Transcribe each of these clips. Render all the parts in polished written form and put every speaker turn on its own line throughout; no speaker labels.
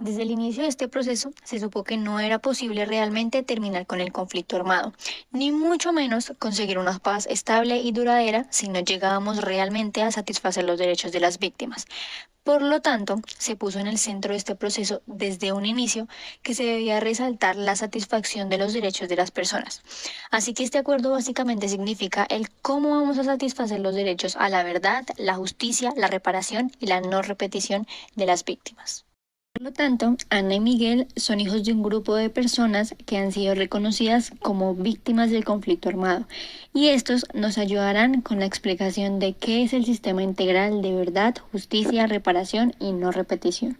Desde el inicio de este proceso se supo que no era posible realmente terminar con el conflicto armado, ni mucho menos conseguir una paz estable y duradera si no llegábamos realmente a satisfacer los derechos de las víctimas. Por lo tanto, se puso en el centro de este proceso desde un inicio que se debía resaltar la satisfacción de los derechos de las personas. Así que este acuerdo básicamente significa el cómo vamos a satisfacer los derechos a la verdad, la justicia, la reparación y la no repetición de las víctimas. Por lo tanto, Ana y Miguel son hijos de un grupo de personas que han sido reconocidas como víctimas del conflicto armado, y estos nos ayudarán con la explicación de qué es el sistema integral de verdad, justicia, reparación y no repetición.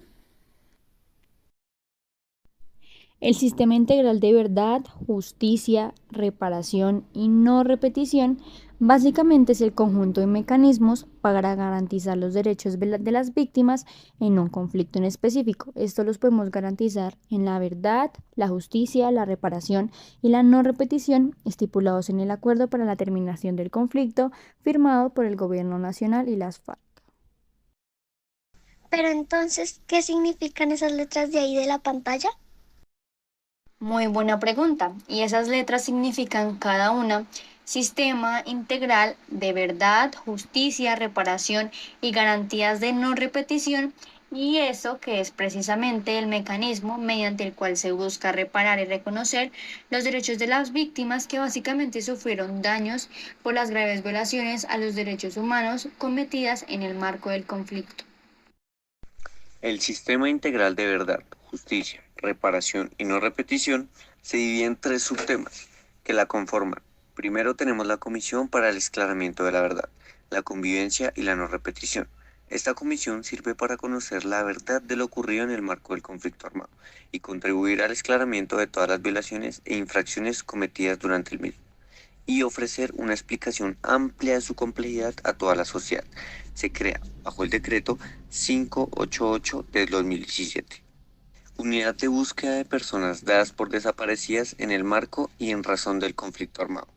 El sistema integral de verdad, justicia, reparación y no repetición básicamente es el conjunto de mecanismos para garantizar los derechos de las víctimas en un conflicto en específico. Esto los podemos garantizar en la verdad, la justicia, la reparación y la no repetición estipulados en el acuerdo para la terminación del conflicto firmado por el Gobierno Nacional y las FARC.
Pero entonces, ¿qué significan esas letras de ahí de la pantalla?
Muy buena pregunta. Y esas letras significan cada una sistema integral de verdad, justicia, reparación y garantías de no repetición. Y eso que es precisamente el mecanismo mediante el cual se busca reparar y reconocer los derechos de las víctimas que básicamente sufrieron daños por las graves violaciones a los derechos humanos cometidas en el marco del conflicto.
El sistema integral de verdad, justicia, reparación y no repetición se divide en tres subtemas que la conforman. Primero tenemos la Comisión para el Esclaramiento de la Verdad, la Convivencia y la No Repetición. Esta comisión sirve para conocer la verdad de lo ocurrido en el marco del conflicto armado y contribuir al esclaramiento de todas las violaciones e infracciones cometidas durante el mismo y ofrecer una explicación amplia de su complejidad a toda la sociedad. Se crea bajo el decreto 588 del 2017. Unidad de búsqueda de personas dadas por desaparecidas en el marco y en razón del conflicto armado.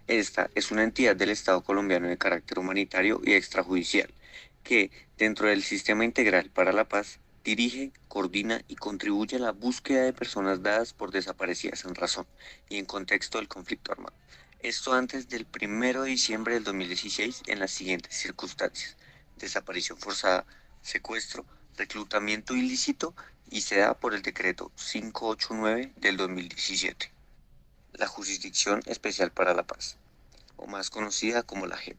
Esta es una entidad del Estado colombiano de carácter humanitario y extrajudicial que, dentro del Sistema Integral para la Paz, dirige, coordina y contribuye a la búsqueda de personas dadas por desaparecidas en razón y en contexto del conflicto armado. Esto antes del 1 de diciembre del 2016 en las siguientes circunstancias: desaparición forzada, secuestro, reclutamiento ilícito y se da por el decreto 589 del 2017. La Jurisdicción Especial para la Paz, o más conocida como la JEP.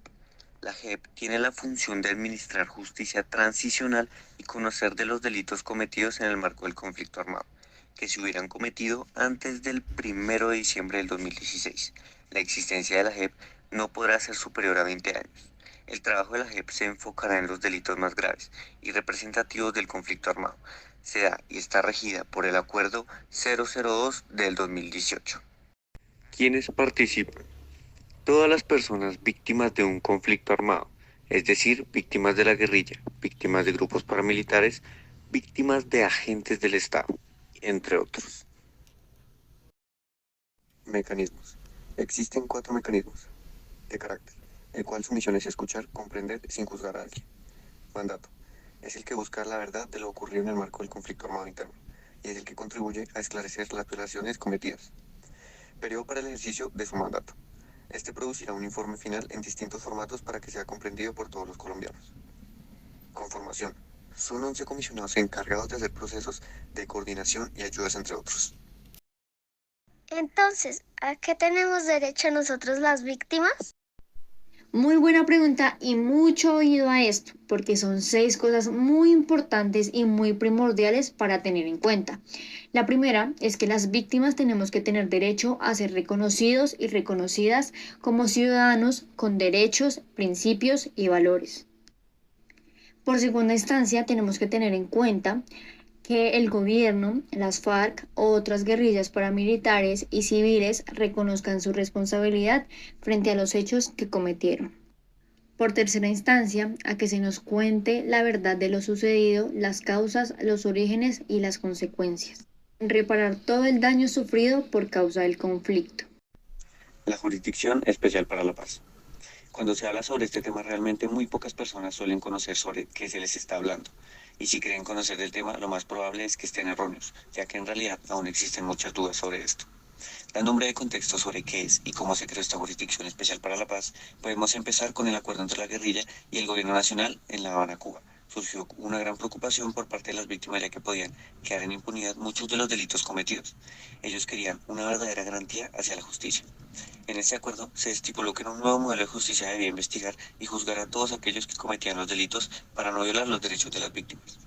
La JEP tiene la función de administrar justicia transicional y conocer de los delitos cometidos en el marco del conflicto armado, que se hubieran cometido antes del 1 de diciembre del 2016. La existencia de la JEP no podrá ser superior a 20 años. El trabajo de la JEP se enfocará en los delitos más graves y representativos del conflicto armado. Se da y está regida por el Acuerdo 002 del 2018. ¿Quiénes participan? Todas las personas víctimas de un conflicto armado, es decir, víctimas de la guerrilla, víctimas de grupos paramilitares, víctimas de agentes del Estado, entre otros. Mecanismos. Existen cuatro mecanismos de carácter, el cual su misión es escuchar, comprender sin juzgar a alguien. Mandato. Es el que busca la verdad de lo ocurrido en el marco del conflicto armado interno y es el que contribuye a esclarecer las violaciones cometidas. Periodo para el ejercicio de su mandato. Este producirá un informe final en distintos formatos para que sea comprendido por todos los colombianos. Conformación. Son 11 comisionados encargados de hacer procesos de coordinación y ayudas entre otros.
Entonces, ¿a qué tenemos derecho nosotros las víctimas?
Muy buena pregunta y mucho oído a esto, porque son 6 cosas muy importantes y muy primordiales para tener en cuenta. La primera es que las víctimas tenemos que tener derecho a ser reconocidos y reconocidas como ciudadanos con derechos, principios y valores. Por segunda instancia, tenemos que tener en cuenta que el gobierno, las FARC o otras guerrillas paramilitares y civiles reconozcan su responsabilidad frente a los hechos que cometieron. Por tercera instancia, a que se nos cuente la verdad de lo sucedido, las causas, los orígenes y las consecuencias. Reparar todo el daño sufrido por causa del conflicto.
La Jurisdicción Especial para la Paz. Cuando se habla sobre este tema, realmente muy pocas personas suelen conocer sobre qué se les está hablando. Y si quieren conocer del tema, lo más probable es que estén erróneos, ya que en realidad aún existen muchas dudas sobre esto. Dando un breve contexto sobre qué es y cómo se creó esta Jurisdicción Especial para la Paz, podemos empezar con el acuerdo entre la guerrilla y el gobierno nacional en La Habana, Cuba. Surgió una gran preocupación por parte de las víctimas, ya que podían quedar en impunidad muchos de los delitos cometidos. Ellos querían una verdadera garantía hacia la justicia. En este acuerdo se estipuló que un nuevo modelo de justicia debía investigar y juzgar a todos aquellos que cometían los delitos para no violar los derechos de las víctimas.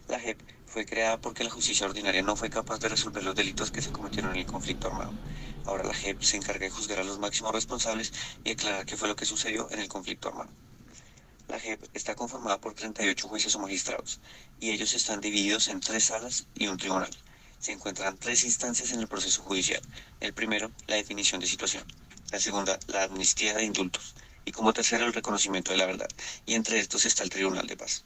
La JEP fue creada porque la justicia ordinaria no fue capaz de resolver los delitos que se cometieron en el conflicto armado. Ahora la JEP se encarga de juzgar a los máximos responsables y aclarar qué fue lo que sucedió en el conflicto armado. La JEP está conformada por 38 jueces o magistrados, y ellos están divididos en 3 salas y un tribunal. Se encuentran 3 instancias en el proceso judicial. El primero, la definición de situación. La segunda, la amnistía de indultos. Y como tercero, el reconocimiento de la verdad. Y entre estos está el Tribunal de Paz.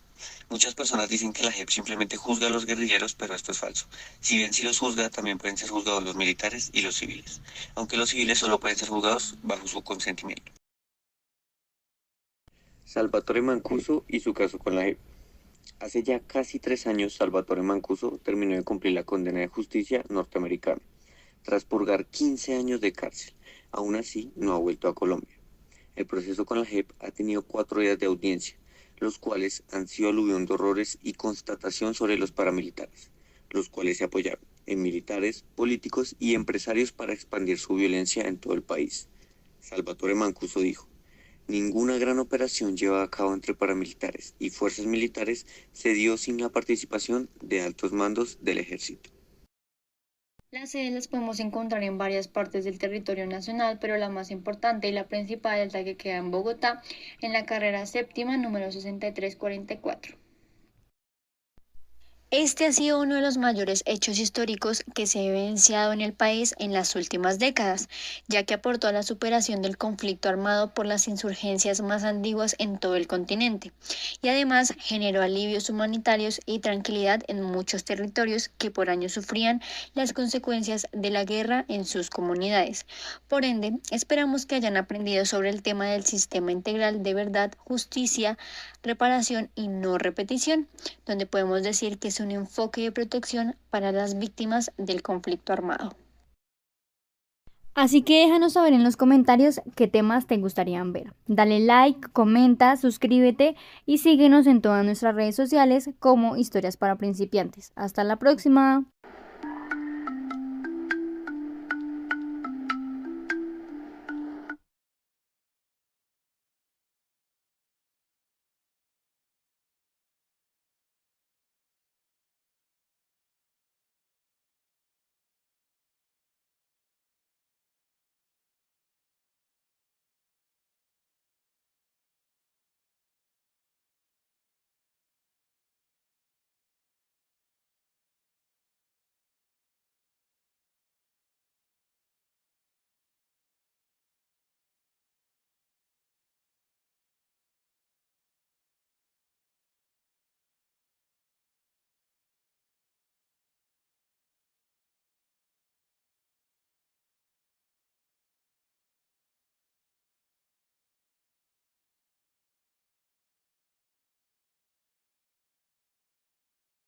Muchas personas dicen que la JEP simplemente juzga a los guerrilleros, pero esto es falso. Si bien si los juzga, también pueden ser juzgados los militares y los civiles, aunque los civiles solo pueden ser juzgados bajo su consentimiento. Salvatore Mancuso y su caso con la JEP. Hace ya casi 3 años, Salvatore Mancuso terminó de cumplir la condena de justicia norteamericana, tras purgar 15 años de cárcel. Aún así, no ha vuelto a Colombia. El proceso con la JEP ha tenido 4 días de audiencia, los cuales han sido aluvión de horrores y constatación sobre los paramilitares, los cuales se apoyaron en militares, políticos y empresarios para expandir su violencia en todo el país. Salvatore Mancuso dijo: ninguna gran operación llevada a cabo entre paramilitares y fuerzas militares se dio sin la participación de altos mandos del ejército.
Las sedes las podemos encontrar en varias partes del territorio nacional, pero la más importante y la principal es la que queda en Bogotá, en la carrera séptima número 6344. Este ha sido uno de los mayores hechos históricos que se ha evidenciado en el país en las últimas décadas, ya que aportó a la superación del conflicto armado por las insurgencias más antiguas en todo el continente, y además generó alivios humanitarios y tranquilidad en muchos territorios que por años sufrían las consecuencias de la guerra en sus comunidades. Por ende, esperamos que hayan aprendido sobre el tema del sistema integral de verdad, justicia, reparación y no repetición, donde podemos decir que es un enfoque de protección para las víctimas del conflicto armado.
Así que déjanos saber en los comentarios qué temas te gustarían ver. Dale like, comenta, suscríbete y síguenos en todas nuestras redes sociales como Historias para Principiantes. Hasta la próxima.